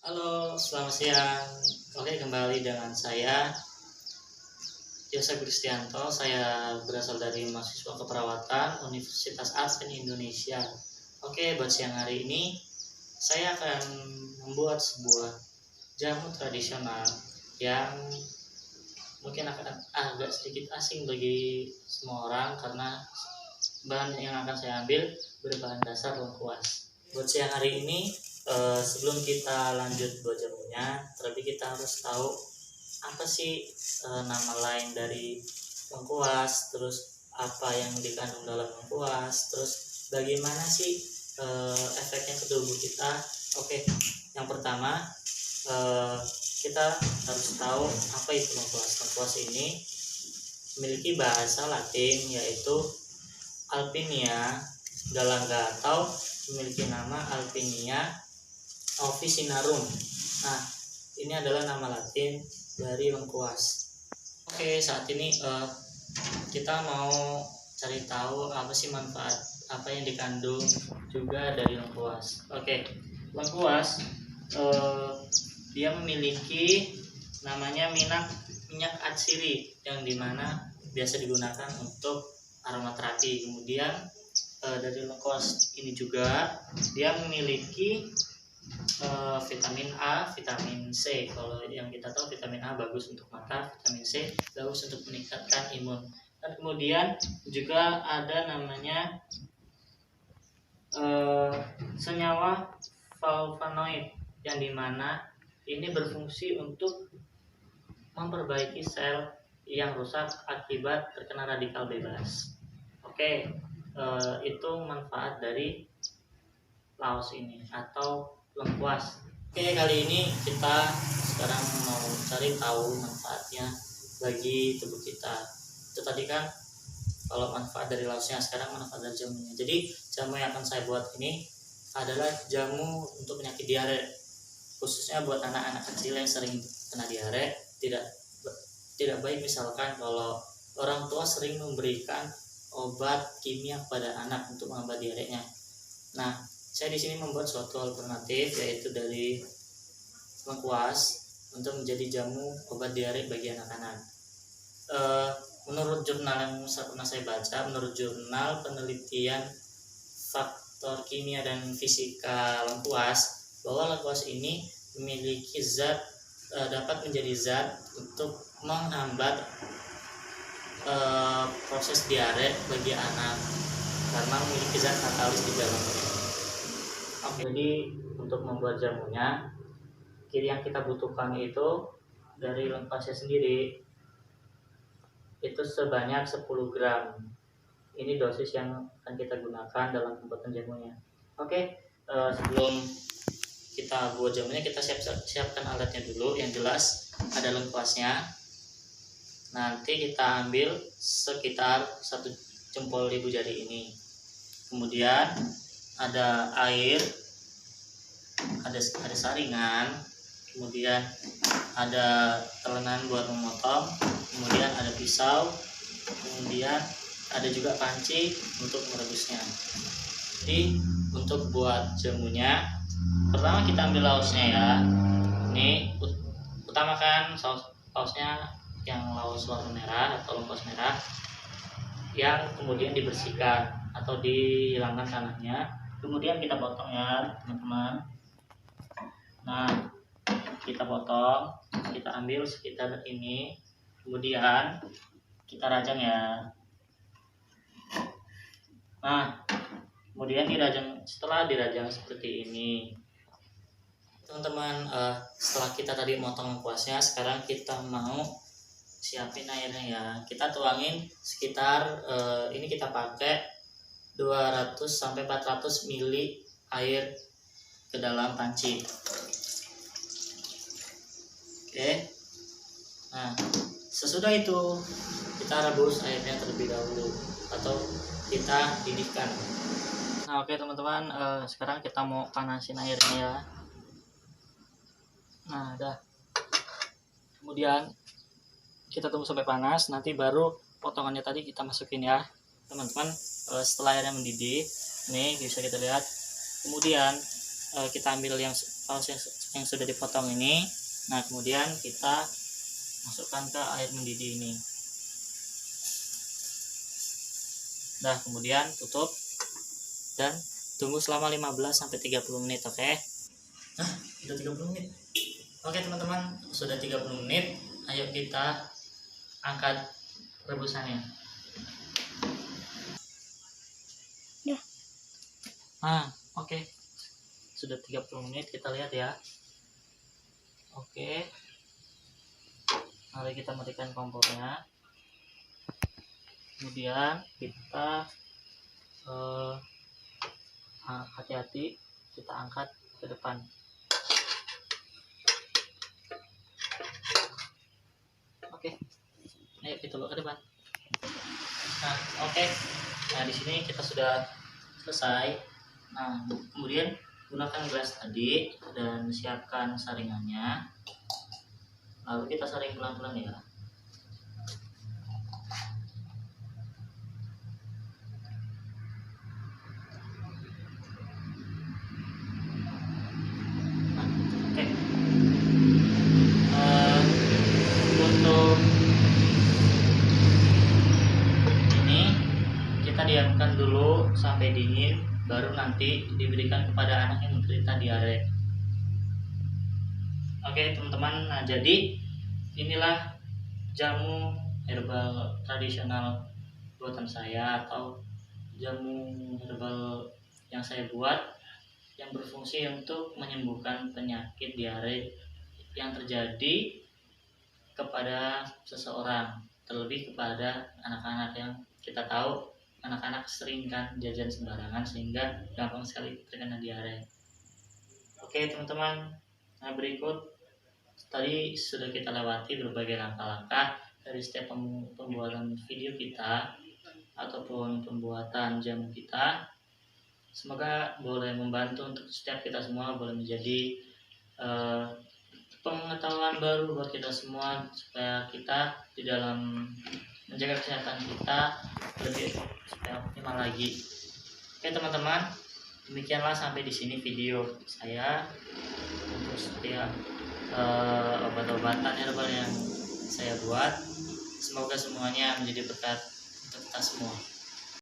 Halo, selamat siang. Oke, kembali dengan saya Yosef Kristianto. Saya berasal dari mahasiswa keperawatan Universitas Advent Indonesia. Oke, buat siang hari ini saya akan membuat sebuah jamu tradisional yang mungkin akan agak sedikit asing bagi semua orang karena bahan yang akan saya ambil berbahan dasar lengkuas. Buat siang hari ini, sebelum kita lanjut buat jamunya, terlebih kita harus tahu apa sih nama lain dari lengkuas, terus apa yang dikandung dalam lengkuas, terus bagaimana sih efeknya ke tubuh kita. Oke, yang pertama kita harus tahu apa itu lengkuas. Lengkuas ini memiliki bahasa Latin yaitu Alpinia galanga atau memiliki nama Alpinia officinarum. Nah, ini adalah nama Latin dari lengkuas. Oke, saat ini kita mau cari tahu apa sih manfaat apa yang dikandung juga dari lengkuas. Oke, lengkuas dia memiliki namanya minyak atsiri yang dimana biasa digunakan untuk aromaterapi. Kemudian dari lengkuas ini juga dia memiliki vitamin A, vitamin C. Kalau yang kita tahu vitamin A bagus untuk mata, vitamin C bagus untuk meningkatkan imun. Dan kemudian juga ada namanya senyawa flavonoid yang dimana ini berfungsi untuk memperbaiki sel yang rusak akibat terkena radikal bebas. Oke, itu manfaat dari laos ini atau lengkuas. Oke, kali ini kita sekarang mau cari tahu manfaatnya bagi tubuh kita. Itu tadi kan kalau manfaat dari laosnya, sekarang manfaat dari jamunya. Jadi jamu yang akan saya buat ini adalah jamu untuk penyakit diare, khususnya buat anak-anak kecil yang sering kena diare. Tidak baik misalkan kalau orang tua sering memberikan obat kimia pada anak untuk menghambat diarenya. Nah, saya di sini membuat suatu alternatif yaitu dari lengkuas untuk menjadi jamu obat diare bagi anak-anak. Menurut jurnal yang pernah saya baca, menurut jurnal penelitian faktor kimia dan fisika lengkuas, bahwa lengkuas ini memiliki zat dapat menjadi zat untuk menghambat proses diare bagi anak karena memiliki zat katalis di dalamnya. Jadi untuk membuat jamunya, yang kita butuhkan itu dari lengkuasnya sendiri itu sebanyak 10 gram. Ini dosis yang akan kita gunakan dalam pembuatan jamunya. Oke, sebelum kita buat jamunya, kita siapkan alatnya dulu. Yang jelas ada lengkuasnya. Nanti kita ambil sekitar 1 jempol ibu jari ini. Kemudian ada air, ada saringan, kemudian ada telengan buat memotong, kemudian ada pisau, kemudian ada juga panci untuk merebusnya. Jadi untuk buat jamunya, pertama kita ambil laosnya ya. Ini utamakan laosnya yang laos warna merah atau lengkuas merah, yang kemudian dibersihkan atau dihilangkan tanahnya. Kemudian kita potong ya teman-teman. Nah, kita potong, kita ambil sekitar ini, kemudian kita rajang ya. Nah, kemudian setelah dirajang seperti ini, teman-teman, setelah kita tadi motong lengkuasnya, sekarang kita mau siapin airnya ya. Kita tuangin sekitar ini kita pakai 200 sampai 400 ml air ke dalam panci. Oke. Nah, sesudah itu kita rebus airnya terlebih dahulu atau kita didihkan. Nah, oke teman-teman, sekarang kita mau panasin airnya ya. Nah, udah. Kemudian kita tunggu sampai panas, nanti baru potongannya tadi kita masukin ya teman-teman. Setelah airnya mendidih, nih bisa kita lihat. Kemudian kita ambil yang paus yang sudah dipotong ini. Nah, kemudian kita masukkan ke air mendidih ini. Nah, kemudian tutup dan tunggu selama 15-30 menit. Oke. Nah, udah 30 menit. Oke teman-teman, sudah 30 menit. Ayo kita angkat rebusannya. Ya. Oke. Sudah 30 menit, kita lihat ya. Oke. Mari kita matikan kompornya. Kemudian kita hati-hati kita angkat ke depan. Oke. Ayo kita bawa ke depan. Nah, oke. Nah, di sini kita sudah selesai. Nah, kemudian gunakan gelas tadi dan siapkan saringannya. Lalu kita saring pelan-pelan ya. Nah, oke. Untuk ini kita diamkan dulu sampai dingin, baru nanti diberikan kepada anak yang menderita diare. Oke teman-teman, nah jadi inilah jamu herbal tradisional buatan saya, atau jamu herbal yang saya buat yang berfungsi untuk menyembuhkan penyakit diare yang terjadi kepada seseorang, terlebih kepada anak-anak yang kita tahu anak-anak sering kan jajan sembarangan sehingga gampang sekali terkena diare. Oke teman-teman, nah berikut tadi sudah kita lewati berbagai langkah-langkah dari setiap pembuatan video kita ataupun pembuatan jamu kita. Semoga boleh membantu untuk setiap kita semua, boleh menjadi pengetahuan baru buat kita semua, supaya kita di dalam menjaga kesehatan kita lebih supaya optimal lagi. Oke teman-teman, demikianlah sampai di sini video saya untuk setiap obat-obatan herbal yang saya buat. Semoga semuanya menjadi berkat untuk kita semua.